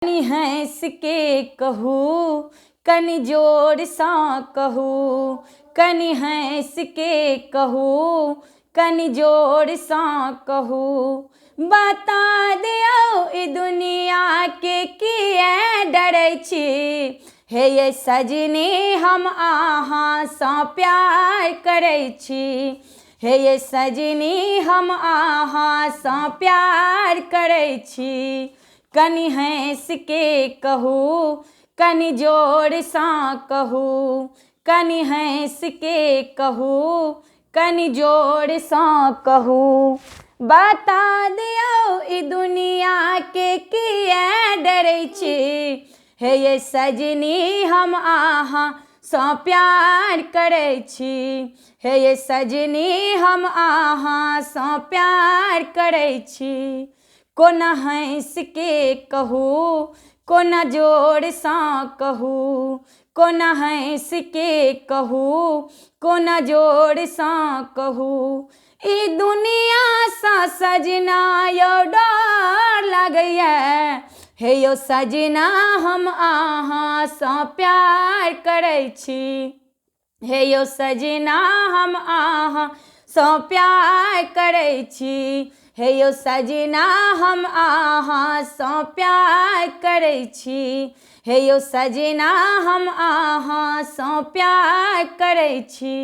कनि हँस के कहू कनि जोर सा कहू, कनि हँस के कहू कनि जोर सा कहू। बता दियौ ई दुनिया के किए डरै छी, हे ये सजनी हम अहाँसँ प्यार करै छी, हे ये सजनी हम अहाँसँ प्यार करै छी। कनि हँस के कहू कनि जोर सा कहू, कनि हँस के कहू कनि जोर सा कहू। बता दियौ ई दुनिया के किए डरै छी, हे ये सजनी हम अहाँसँ प्यार करै छी, हे ये सजनी हम अहाँसँ प्यार करै छी। कोना हँस के कहू कोना जोर सा कहू, कोना हँस के कहू कोना जोर सा कहू। ई दुनियासँ सजना यौ डर लागैए, हे यौ सजना हम अहाँसँ प्यार करै छी, हे यौ सजना हम अहाँसँ प्यार करै छी, हे यौ सजना हम अहाँसँ प्यार करै छी, हे यौ सजना हम अहाँसँ प्यार करै छी।